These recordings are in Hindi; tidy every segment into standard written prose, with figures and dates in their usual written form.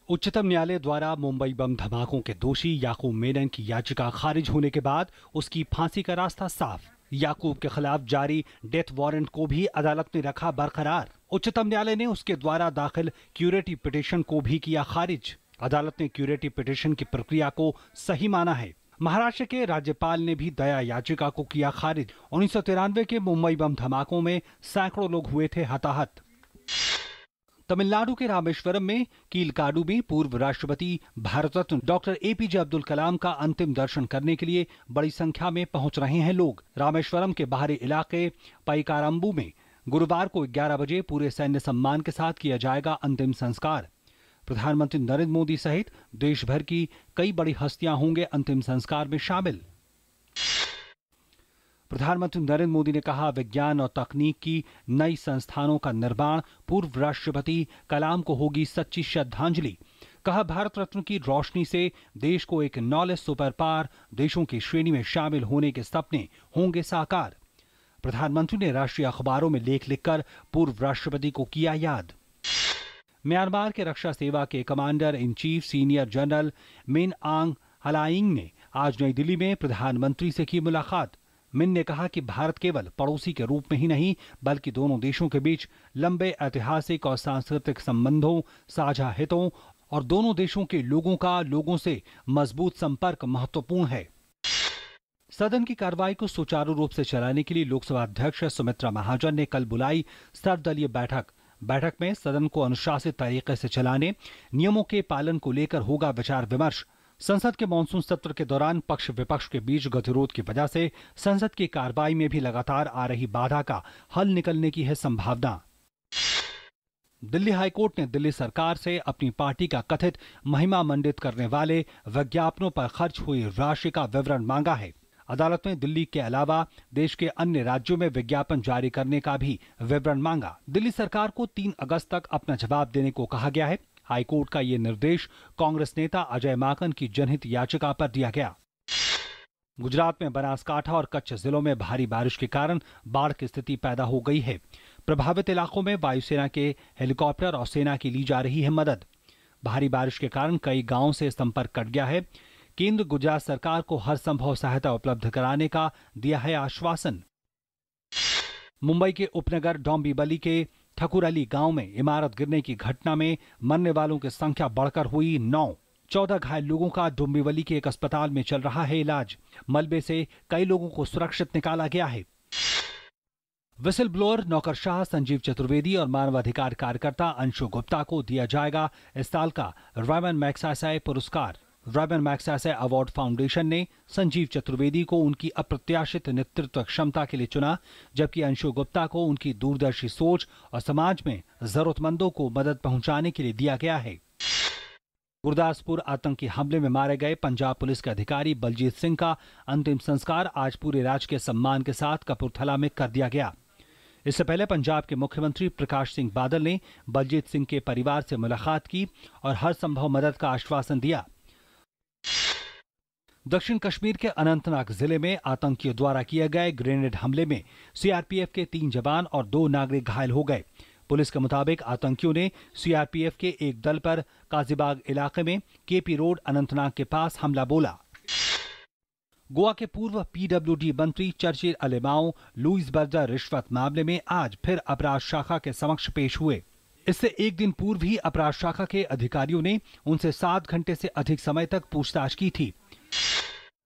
उच्चतम न्यायालय द्वारा मुंबई बम धमाकों के दोषी याकूब मेनन की याचिका खारिज होने के बाद उसकी फांसी का रास्ता साफ। याकूब के खिलाफ जारी डेथ वारंट को भी अदालत ने रखा बरकरार। उच्चतम न्यायालय ने उसके द्वारा दाखिल क्यूरेटिव पिटीशन को भी किया खारिज। अदालत ने क्यूरेटिव पिटीशन की प्रक्रिया को सही माना है। महाराष्ट्र के राज्यपाल ने भी दया याचिका को किया खारिज। 1993 के मुंबई बम धमाकों में सैकड़ों लोग हुए थे हताहत। तमिलनाडु के रामेश्वरम में कीलकाडु में पूर्व राष्ट्रपति भारत रत्न डॉक्टर एपीजे अब्दुल कलाम का अंतिम दर्शन करने के लिए बड़ी संख्या में पहुंच रहे हैं लोग। रामेश्वरम के बाहरी इलाके पैकाराम्बू में गुरुवार को 11 बजे पूरे सैन्य सम्मान के साथ किया जाएगा अंतिम संस्कार। प्रधानमंत्री नरेंद्र मोदी सहित देश भर की कई बड़ी हस्तियां होंगे अंतिम संस्कार में शामिल। प्रधानमंत्री नरेंद्र मोदी ने कहा, विज्ञान और तकनीक की नई संस्थानों का निर्माण पूर्व राष्ट्रपति कलाम को होगी सच्ची श्रद्धांजलि। कहा, भारत रत्न की रोशनी से देश को एक नॉलेज सुपर पावर देशों की श्रेणी में शामिल होने के सपने होंगे साकार। प्रधानमंत्री ने राष्ट्रीय अखबारों में लेख लिखकर पूर्व राष्ट्रपति को किया याद। म्यांमार के रक्षा सेवा के commander in chief senior general Min आंग हलाइंग ने आज नई दिल्ली में प्रधानमंत्री से की मुलाकात। मिन ने कहा कि भारत केवल पड़ोसी के रूप में ही नहीं बल्कि दोनों देशों के बीच लंबे ऐतिहासिक और सांस्कृतिक संबंधों, साझा हितों और दोनों देशों के लोगों का लोगों से मजबूत संपर्क महत्वपूर्ण है। सदन की कार्रवाई को सुचारू रूप से चलाने के लिए लोकसभा अध्यक्ष सुमित्रा महाजन ने कल बुलाई सर्वदलीय बैठक में सदन को अनुशासित तरीके से चलाने, नियमों के पालन को लेकर होगा विचार विमर्श। संसद के मानसून सत्र के दौरान पक्ष विपक्ष के बीच गतिरोध की वजह से संसद की कार्रवाई में भी लगातार आ रही बाधा का हल निकलने की है संभावना। दिल्ली हाईकोर्ट ने दिल्ली सरकार से अपनी पार्टी का कथित महिमा मंडित करने वाले विज्ञापनों पर खर्च हुई राशि का विवरण मांगा है। अदालत ने दिल्ली के अलावा देश के अन्य राज्यों में विज्ञापन जारी करने का भी विवरण मांगा। दिल्ली सरकार को 3 अगस्त तक अपना जवाब देने को कहा गया है। हाईकोर्ट का ये निर्देश कांग्रेस नेता अजय माकन की जनहित याचिका पर दिया गया। गुजरात में बनासकांठा और कच्छ जिलों में भारी बारिश के कारण बाढ़ की स्थिति पैदा हो गई है। प्रभावित इलाकों में वायुसेना के हेलीकॉप्टर और सेना की ली जा रही है मदद। भारी बारिश के कारण कई गांवों से संपर्क कट गया है। केंद्र गुजरात सरकार को हर संभव सहायता उपलब्ध कराने का दिया है आश्वासन। मुंबई के उपनगर डोंबिवली के ठकुर अली गांव में इमारत गिरने की घटना में मरने वालों की संख्या बढ़कर हुई 9। 14 घायल लोगों का डोंबिवली के एक अस्पताल में चल रहा है इलाज। मलबे से कई लोगों को सुरक्षित निकाला गया है। विसिल ब्लोअर नौकरशाह संजीव चतुर्वेदी और मानवाधिकार कार्यकर्ता अंशु गुप्ता को दिया जाएगा इस साल का रायमन मैग्सेसे पुरस्कार। रायमन मैग्सेसे अवार्ड फाउंडेशन ने संजीव चतुर्वेदी को उनकी अप्रत्याशित नेतृत्व क्षमता के लिए चुना, जबकि अंशु गुप्ता को उनकी दूरदर्शी सोच और समाज में जरूरतमंदों को मदद पहुंचाने के लिए दिया गया है। गुरदासपुर आतंकी हमले में मारे गए पंजाब पुलिस के अधिकारी बलजीत सिंह का अंतिम संस्कार आज पूरे राजकीय सम्मान के साथ कपूरथला में कर दिया गया। इससे पहले पंजाब के मुख्यमंत्री प्रकाश सिंह बादल ने बलजीत सिंह के परिवार से मुलाकात की और हर संभव मदद का आश्वासन दिया। दक्षिण कश्मीर के अनंतनाग जिले में आतंकियों द्वारा किए गए ग्रेनेड हमले में सीआरपीएफ के 3 जवान और 2 नागरिक घायल हो गए। पुलिस के मुताबिक आतंकियों ने सीआरपीएफ के एक दल पर काजीबाग इलाके में केपी रोड अनंतनाग के पास हमला बोला। गोवा के पूर्व पीडब्ल्यूडी मंत्री चर्चिल अलेमाओ लुइस बर्जर रिश्वत मामले में आज फिर अपराध शाखा के समक्ष पेश हुए। इससे एक दिन पूर्व ही अपराध शाखा के अधिकारियों ने उनसे 7 घंटे से अधिक समय तक पूछताछ की थी।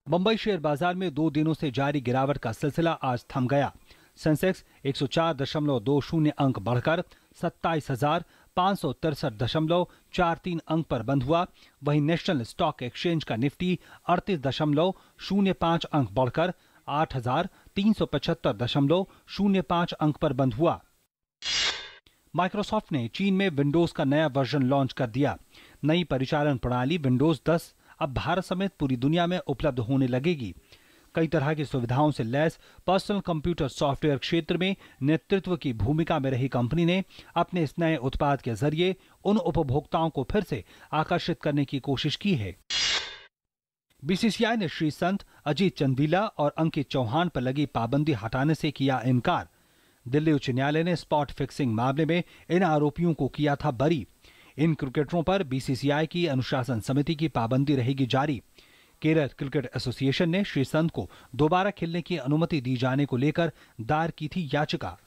मुंबई शेयर बाजार में 2 दिनों से जारी गिरावट का सिलसिला आज थम गया। सेंसेक्स 104.20 अंक बढ़कर 27,563.43 अंक पर बंद हुआ। वहीं नेशनल स्टॉक एक्सचेंज का निफ्टी 38.05 अंक बढ़कर 8,375.05 अंक पर बंद हुआ। माइक्रोसॉफ्ट ने चीन में विंडोज का नया वर्जन लॉन्च कर दिया। नई परिचालन प्रणाली विंडोज 10 अब भारत समेत पूरी दुनिया में उपलब्ध होने लगेगी। कई तरह की सुविधाओं से लैस पर्सनल कंप्यूटर सॉफ्टवेयर क्षेत्र में नेतृत्व की भूमिका में रही कंपनी ने अपने इस नए उत्पाद के जरिए उन उपभोक्ताओं को फिर से आकर्षित करने की कोशिश की है। बीसीसीआई ने श्री संत, अजीत चंदीला और अंकित चौहान पर लगी पाबंदी हटाने से किया इनकार। दिल्ली उच्च न्यायालय ने स्पॉट फिक्सिंग मामले में इन आरोपियों को किया था बरी। इन क्रिकेटरों पर बीसीसीआई की अनुशासन समिति की पाबंदी रहेगी जारी। केरल क्रिकेट एसोसिएशन ने श्री संत को दोबारा खेलने की अनुमति दी जाने को लेकर दायर की थी याचिका।